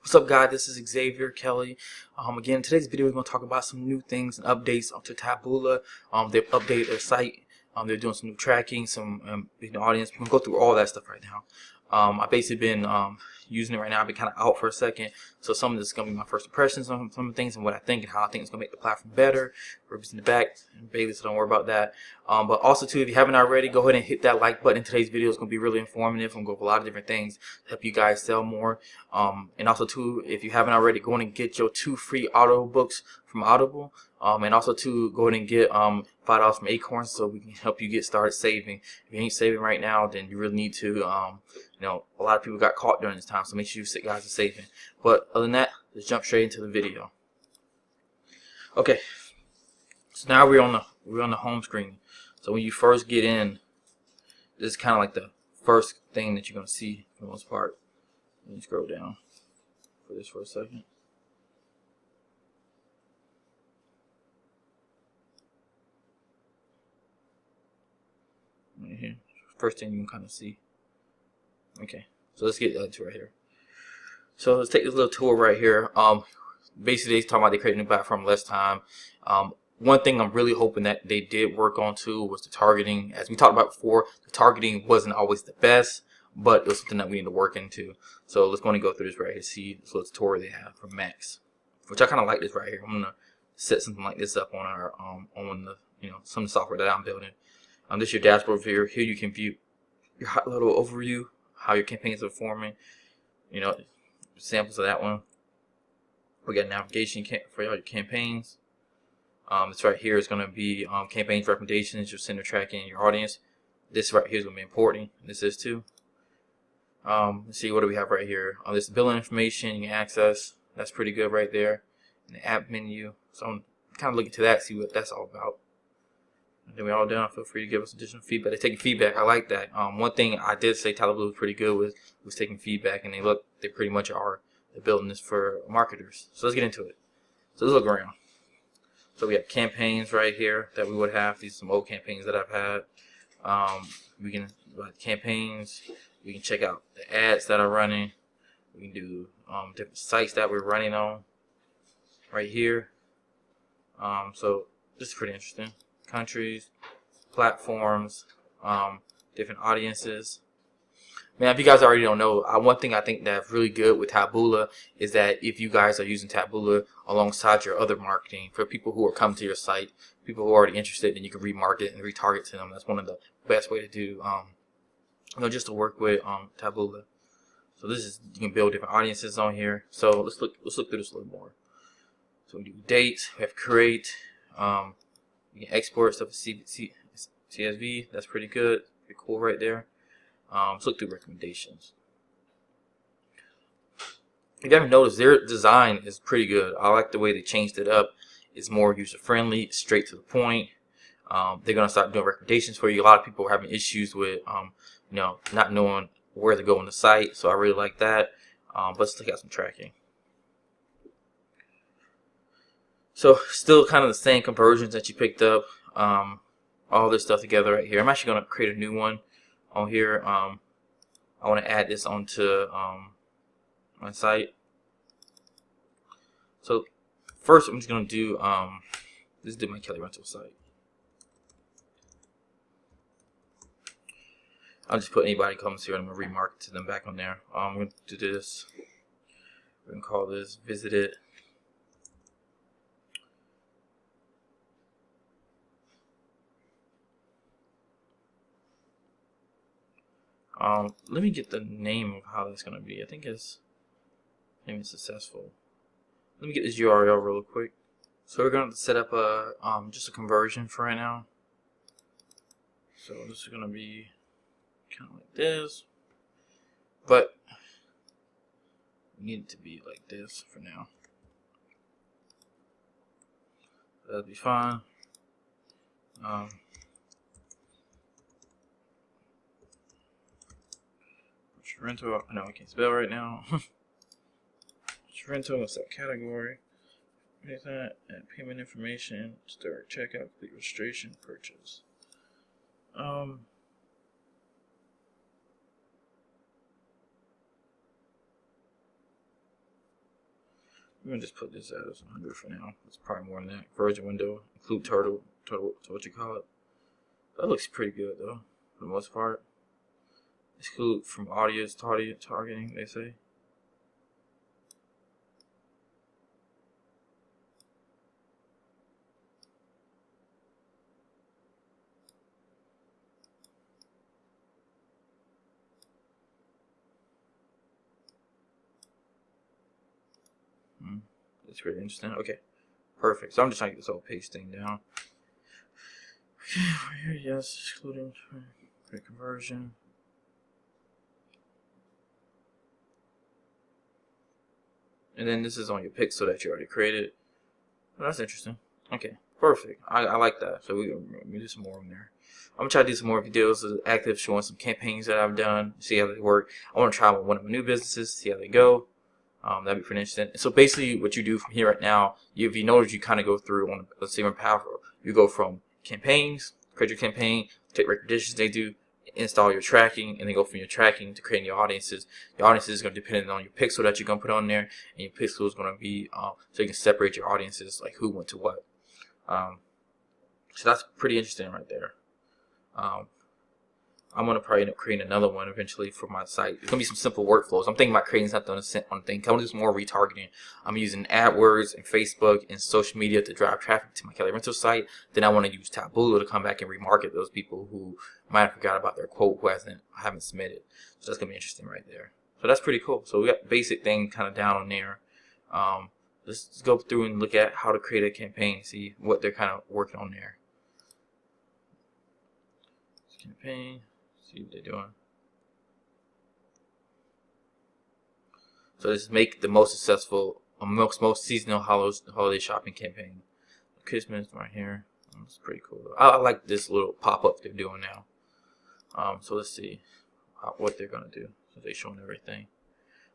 What's up, guys? This is Xavier Kelly. Again, in today's video, we're going to talk about some new things and updates to Taboola. They've updated their site. They're doing some new tracking, some audience. We're going to go through all that stuff right now. I've basically been using it right now. I've been kind of out for a second, so some of this is going to be my first impressions on some of the things and what I think and how I think it's going to make the platform better. Ribs in the back, baby, so don't worry about that. But also, too, if you haven't already, go ahead and hit that like button. Today's video is going to be really informative. I'm going to go over a lot of different things to help you guys sell more. And also, too, if you haven't already, go ahead and get your 2 free audiobooks from Audible. And also, too, go ahead and get $5 from Acorn so we can help you get started saving. If you ain't saving right now, then you really need to. A lot of people got caught during this time, so make sure you guys are saving. But other than that, let's jump straight into the video. Okay, so now we're on the home screen. So when you first get in, this is kind of like the first thing that you're gonna see for the most part. Let me scroll down for this for a second. Right here, first thing you can kind of see. Okay, so let's get to right here. So let's take this little tour right here. Basically, it's talking about they created a new platform less time. One thing I'm really hoping that they did work on too was the targeting. As we talked about before, the targeting wasn't always the best, but it was something that we need to work into. So let's go and go through this right here. See this little tutorial they have for Max, which I kind of like this right here. I'm gonna set something like this up on our on the some of the software that I'm building. This is your dashboard view. Here you can view your high level overview, how your campaigns are performing, samples of that one. We got navigation for all your campaigns. This right here is going to be campaigns recommendations, your center tracking, your audience. This right here is going to be important. This is too. Let's see, what do we have right here? This is billing information you can access. That's pretty good right there. And the app menu. So I'm kind of looking to that, see what that's all about. And then we're all done. Feel free to give us additional feedback. They're taking feedback. I like that. One thing I did say Taboola was pretty good was taking feedback, and they pretty much are. They're building this for marketers. So let's get into it. So let's look around. So we have campaigns right here that we would have. These are some old campaigns that I've had. We can campaigns. We can check out the ads that are running. We can do different sites that we're running on right here. So this is pretty interesting. Countries, platforms, different audiences. Man, if you guys already don't know, one thing I think that's really good with Taboola is that if you guys are using Taboola alongside your other marketing for people who are coming to your site, people who are already interested, then you can remarket and retarget to them. That's one of the best way to do, just to work with Taboola. So this is, you can build different audiences on here. So let's look through this a little more. So we do dates, we have create. You can export stuff to CSV. That's pretty good. Pretty cool right there. Let's look through recommendations. If you haven't noticed, their design is pretty good. I like the way they changed it up. It's more user-friendly, straight to the point. They're going to start doing recommendations for you. A lot of people are having issues with, not knowing where to go on the site. So I really like that. But let's look at some tracking. So still kind of the same conversions that you picked up, all this stuff together right here. I'm actually going to create a new one on here. I want to add this onto my site. So first I'm just going to do, this is my Kelly rental site. I'll just put anybody who comes here and I'm going to remarket to them back on there. I'm going to do this. We're going to call this Visit It. Let me get the name of how that's gonna be. I think it's maybe successful. Let me get this URL real quick. So we're gonna set up a just a conversion for right now. So this is gonna be kind of like this, but we need it to be like this for now. That'll be fine. Rental, I know I can't spell right now. Rental, what's that category? What is that? Add payment information, start checkout, complete registration, purchase. I'm gonna just put this as 100 for now. It's probably more than that. Version window, include turtle, so what you call it. That looks pretty good though, for the most part. Exclude from audience targeting, they say. That's pretty interesting. Okay, perfect. So I'm just trying to get this whole page thing down. Okay, right here, yes, excluding quick conversion. And then this is on your pixel that you already created. Oh, that's interesting. Okay, perfect. I like that. So we do some more in there. I'm gonna try to do some more videos active showing some campaigns that I've done, see how they work. I want to try one of my new businesses, see how they go. That'd be pretty interesting. So basically what you do from here right now, if you notice, you kind of go through on, let's say, you go from campaigns, create your campaign, take recommendations they do, install your tracking, and then go from your tracking to creating your audiences. Your audiences is going to depend on your pixel that you're going to put on there, and your pixel is going to be so you can separate your audiences, like who went to what. So that's pretty interesting right there. I'm going to probably end up creating another one eventually for my site. It's going to be some simple workflows. I'm thinking about creating something on thing. I want to do some more retargeting. I'm using AdWords and Facebook and social media to drive traffic to my Kelly Rental site. Then I want to use Taboola to come back and remarket those people who might have forgot about their quote who haven't submitted. So that's going to be interesting right there. So that's pretty cool. So we got the basic thing kind of down on there. Let's go through and look at how to create a campaign, see what they're kind of working on there. Campaign. See what they're doing. So this is make the most successful, most seasonal holiday shopping campaign. Christmas right here. It's pretty cool. I like this little pop-up they're doing now. So let's see what they're gonna do. So they're showing everything.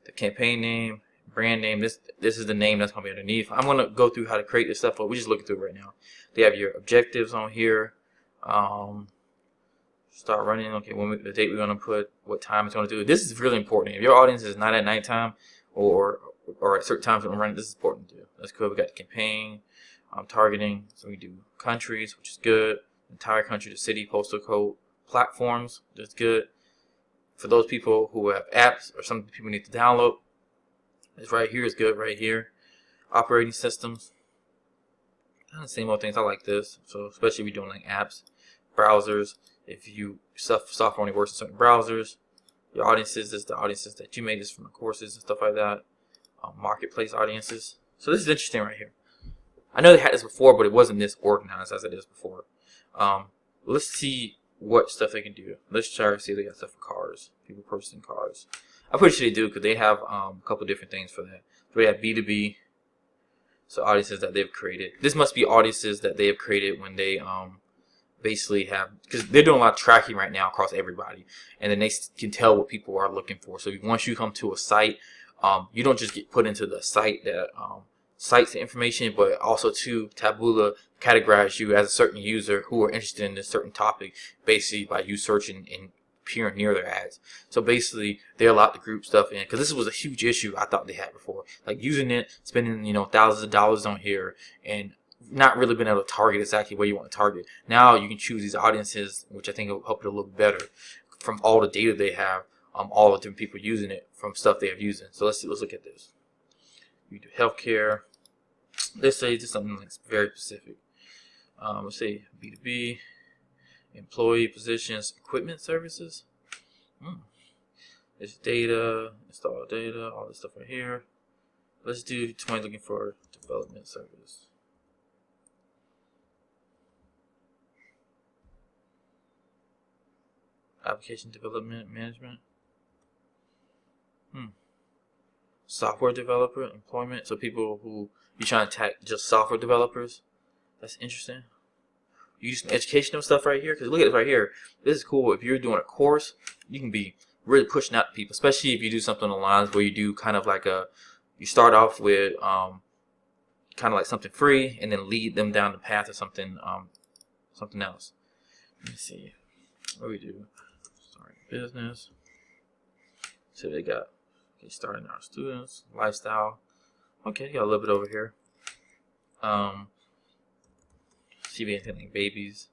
The campaign name, brand name. This is the name that's gonna be underneath. I'm gonna go through how to create this stuff, but we're just looking through it right now. They have your objectives on here. Start running. Okay, the date we're gonna put, what time it's gonna do. This is really important. If your audience is not at nighttime or at certain times when running, this is important to do. That's cool. We got the campaign, targeting. So we do countries, which is good. Entire country, the city, postal code, platforms. That's good. For those people who have apps or some people need to download, this right here is good. Right here, operating systems. Kind of the same old things. I like this. So especially if you're doing like apps, browsers. If you software only works in certain browsers, your audiences is the audiences that you made this from the courses and stuff like that. Marketplace audiences. So this is interesting right here. I know they had this before, but it wasn't this organized as it is before. Let's see what stuff they can do. Let's try to see if they got stuff for cars. People purchasing cars. I'm pretty sure they do because they have a couple different things for that. So they have B2B. So audiences that they've created. This must be audiences that they have created when they basically have, because they're doing a lot of tracking right now across everybody, and then they can tell what people are looking for. So once you come to a site, you don't just get put into the site that cites the information, but also to Taboola categorize you as a certain user who are interested in this certain topic, basically by you searching and appearing near their ads. So basically they're allowed to group stuff in, because this was a huge issue I thought they had before, like using it, spending thousands of dollars on here and not really been able to target exactly where you want to target. Now you can choose these audiences, which I think will help it a little better from all the data they have, all the different people using it from stuff they have using. So let's look at this. You do healthcare. Let's say just something that's very specific. Let's say B2B, employee positions, equipment services. There's data, install data, all this stuff right here. Let's do 20 looking for development service. Application development management. Software developer employment. So people who you're trying to attack just software developers. That's interesting. You do some educational stuff right here, because look at this right here. This is cool. If you're doing a course, you can be really pushing out to people, especially if you do something on the lines where you do kind of like you start off with kind of like something free and then lead them down the path of something else. Let me see what we do. Starting business. So they got starting our students, lifestyle, Okay, got a little bit over here. See anything like babies,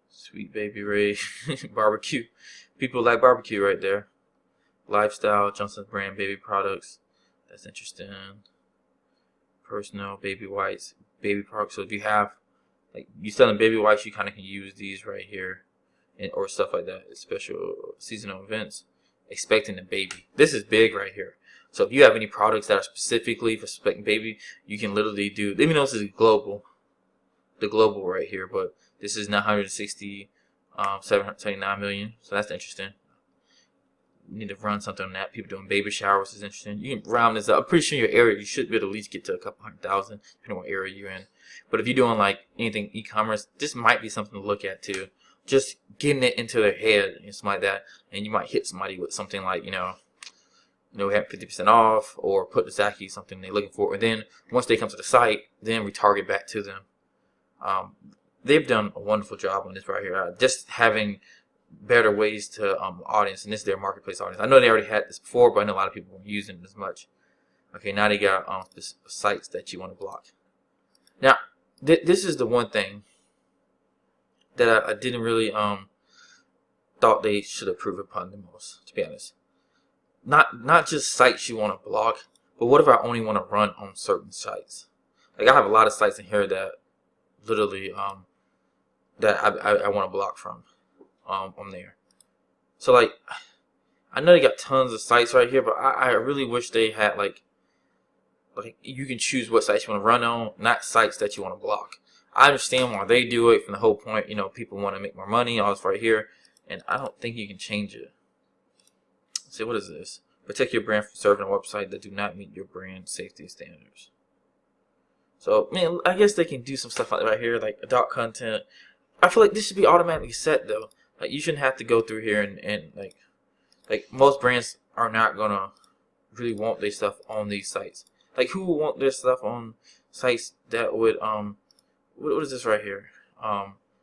Sweet Baby Ray, barbecue. People like barbecue right there. Lifestyle, Johnson's brand baby products. That's interesting. Personal baby wipes, baby products. So if you have, like, you selling baby wipes, you kind of can use these right here, or stuff like that. Special seasonal events. Expecting a baby. This is big right here. So if you have any products that are specifically for expecting baby, you can literally do. Even though this is global, the global right here, but this is 960, 779 million. So that's interesting. You need to run something on that. People doing baby showers is interesting. You can round this up. I'm pretty sure in your area you should be able to at least get to a couple 100,000, depending on what area you're in. But if you're doing like anything e-commerce, this might be something to look at too. Just getting it into their head and something like that, and you might hit somebody with something like, we have 50% off, or put exactly something they're looking for. And then once they come to the site, then retarget back to them. They've done a wonderful job on this right here. Just having better ways to audience, and this is their marketplace audience. I know they already had this before, but I know a lot of people weren't using it as much. Okay, now they got this sites that you want to block. Now, this is the one thing that I didn't really thought they should improve upon the most, to be honest. Not just sites you want to block, but what if I only want to run on certain sites? Like, I have a lot of sites in here that literally that I want to block from on there. So like, I know they got tons of sites right here, but I really wish they had like you can choose what sites you want to run on, not sites that you want to block. I understand why they do it from the whole point, people want to make more money, all this right here, and I don't think you can change it. Let's see, what is this? Protect your brand from serving a website that do not meet your brand safety standards. So, man, I guess they can do some stuff like right here, like adult content. I feel like this should be automatically set though. Like, you shouldn't have to go through here and like most brands are not gonna really want their stuff on these sites. Like, who would want their stuff on sites that would what is this right here?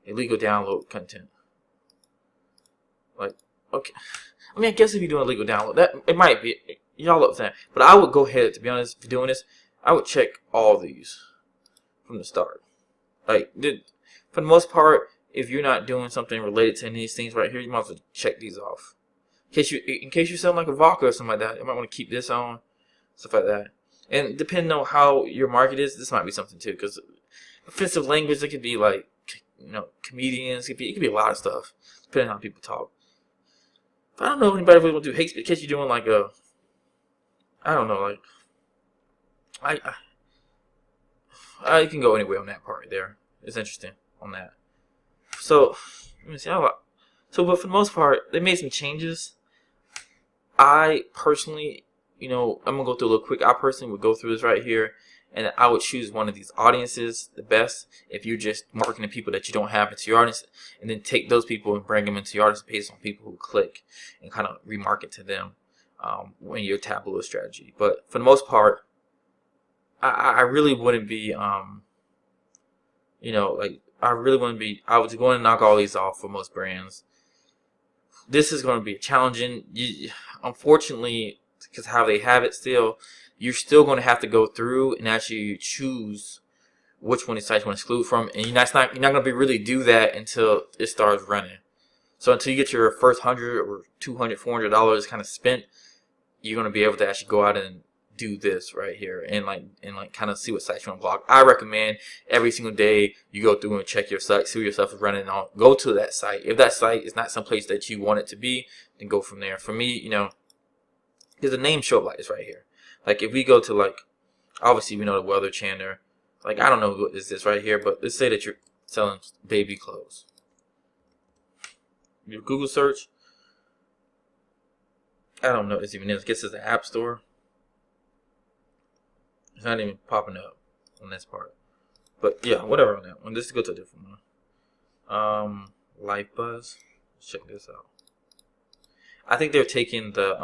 Illegal download content. Like, okay, I mean, I guess if you're doing illegal download, that it might be, y'all up that. But I would go ahead, to be honest, if you're doing this, I would check all these from the start. Like, for the most part, if you're not doing something related to any of these things right here, you might as well check these off. In case you're selling like a vodka or something like that, you might want to keep this on, stuff like that. And depending on how your market is, this might be something too, because offensive language, it could be like, comedians, it could be a lot of stuff, depending on how people talk. But I don't know if anybody really want to do hate speech. In case you're doing like I don't know, like, I can go anywhere on that part right there. It's interesting on that. So, let me see. But for the most part, they made some changes. I personally, I'm going to go through a little quick. I personally would go through this right here, and I would choose one of these audiences the best if you're just marketing to people that you don't have into your audience, and then take those people and bring them into your audience based on people who click and kind of remarket to them when your Taboola strategy. But for the most part, I really wouldn't be, I really wouldn't be, I was going to knock all these off for most brands. This is going to be challenging. Unfortunately, because how they have it still, you're still going to have to go through and actually choose which one of these sites you want to exclude from. And you're not going to be really do that until it starts running. So until you get your first $100 or $200, $400 kind of spent, you're going to be able to actually go out and do this right here and kind of see what sites you want to block. I recommend every single day you go through and check your site, see what your stuff is running on. Go to that site. If that site is not someplace that you want it to be, then go from there. For me, there's a name show up like this right here. Like, if we go to obviously we know the Weather Channel. Like, I don't know what is this right here, but let's say that you're selling baby clothes. Your Google search. I don't know what this even is. I guess it's the App Store. It's not even popping up on this part. But yeah, whatever on that one. Let's go to a different one. Life Buzz. Let's check this out. I think they're taking the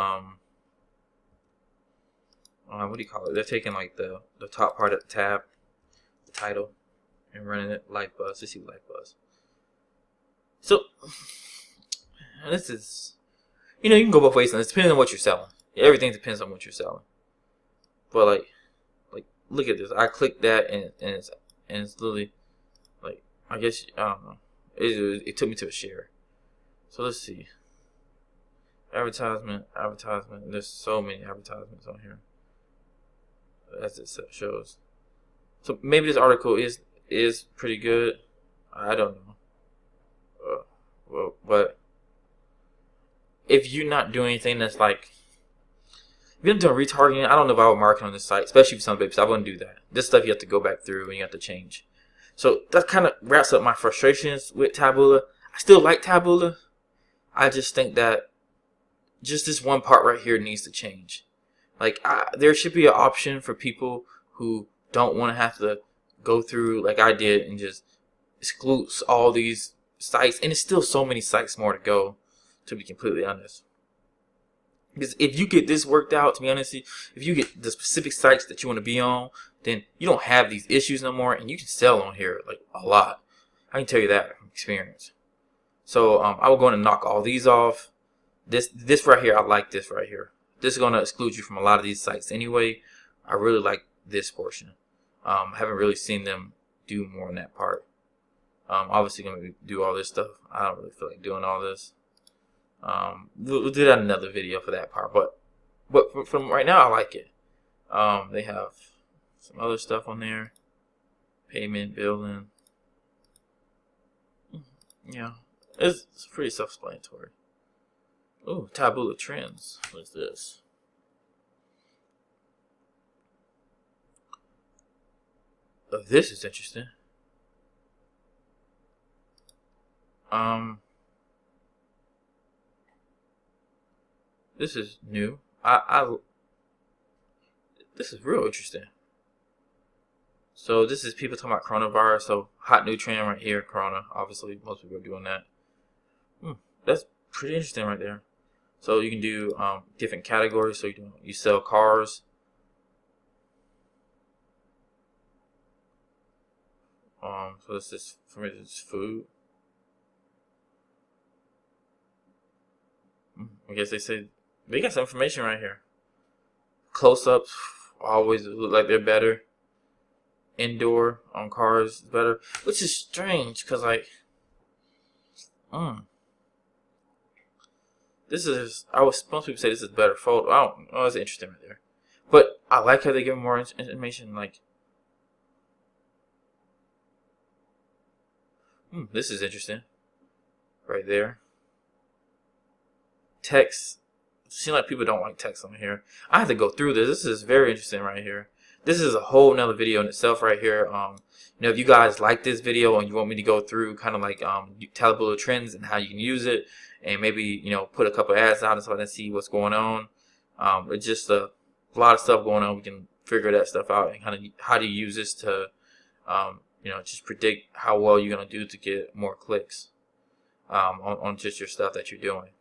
what do you call it? They're taking like the top part of the tab, the title, and running it Life Buzz. Let's see Life Buzz. So this is, you can go both ways, and it's depending on what you're selling. Everything depends on what you're selling. But look at this. I clicked that and it's literally like, I guess, I don't know. It took me to a share. So let's see. Advertisement. There's so many advertisements on here, as it shows. So maybe this article is pretty good. I don't know. Well, but if you're not doing anything that's like, if you're not doing retargeting, I don't know if I would market on this site, especially for some babies. I wouldn't do that. This stuff you have to go back through and you have to change. So that kind of wraps up my frustrations with Taboola. I still like Taboola. I just think that just this one part right here needs to change. Like, there should be an option for people who don't want to have to go through like I did and just exclude all these sites. And it's still so many sites more to go, to be completely honest. Because if you get this worked out, to be honest, if you get the specific sites that you want to be on, then you don't have these issues no more, and you can sell on here like a lot. I can tell you that from experience. So I will go and knock all these off. This right here, I like this right here. This is going to exclude you from a lot of these sites anyway. I really like this portion. I haven't really seen them do more on that part. Obviously going to do all this stuff. I don't really feel like doing all this. We'll do that in another video for that part. But from right now, I like it. They have some other stuff on there. Payment, billing. Yeah, it's pretty self-explanatory. Oh, Taboola Trends. What is this? Oh, this is interesting. This is new. This is real interesting. So this is people talking about coronavirus. So hot new trend right here, corona. Obviously, most people are doing that. That's pretty interesting right there. So you can do different categories. So you sell cars. So this is, for me, this is food. I guess they got some information right here. Close-ups always look like they're better. Indoor on cars is better, which is strange because like, this is, most people say this is better photo. I don't. Oh, that's interesting right there. But I like how they give more information. Like, this is interesting. Right there. Text. Seems like people don't like text on here. I have to go through this. This is very interesting right here. This is a whole nother video in itself right here. If you guys like this video and you want me to go through kind of like Taboola Trends and how you can use it, and maybe put a couple ads out and so I can see what's going on. It's just a lot of stuff going on. We can figure that stuff out and kind of how to use this to just predict how well you're gonna do to get more clicks on just your stuff that you're doing.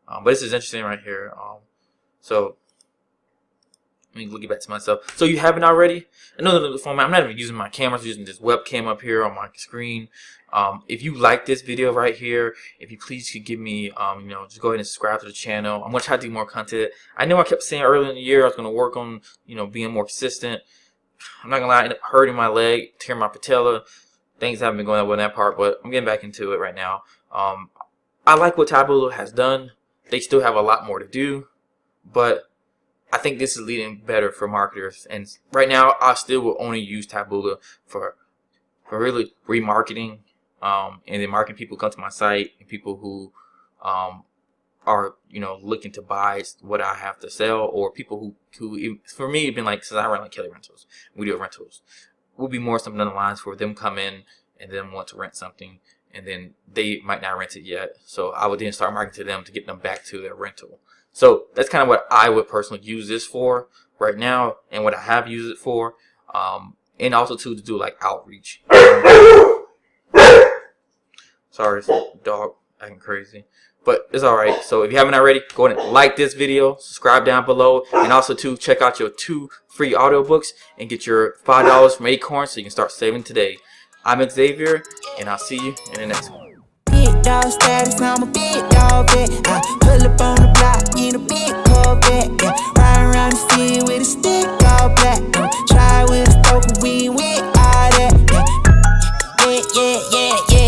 But this is interesting right here. So let me get back to myself. So you haven't already? Another format. I'm not even using my camera. I'm using this webcam up here on my screen. If you like this video right here, if you please could give me, just go ahead and subscribe to the channel. I'm gonna try to do more content. I know I kept saying earlier in the year I was gonna work on, being more consistent. I'm not gonna lie, I ended up hurting my leg, tearing my patella. Things haven't been going on with that part, but I'm getting back into it right now. I like what Taboola has done. They still have a lot more to do, but I think this is leading better for marketers. And right now, I still will only use Taboola for really remarketing, and then marketing people come to my site and people who are looking to buy what I have to sell, or people who for me it's been like, since I run like Kelly Rentals, we do rentals, will be more something on the lines for them come in and then want to rent something, and then they might not rent it yet. So I would then start marketing to them to get them back to their rental. So that's kind of what I would personally use this for right now, and what I have used it for, and also to do like outreach. Sorry, dog acting crazy, but it's all right. So if you haven't already, go ahead and like this video, subscribe down below, and also to check out your 2 free audiobooks and get your $5 from Acorn so you can start saving today. I'm Xavier, and I'll see you in the next one. Big dog status, I'm a big dog vet. I pull up on the block in a big Corvette. Ride around the city with a stick all black. Try yeah, yeah, yeah.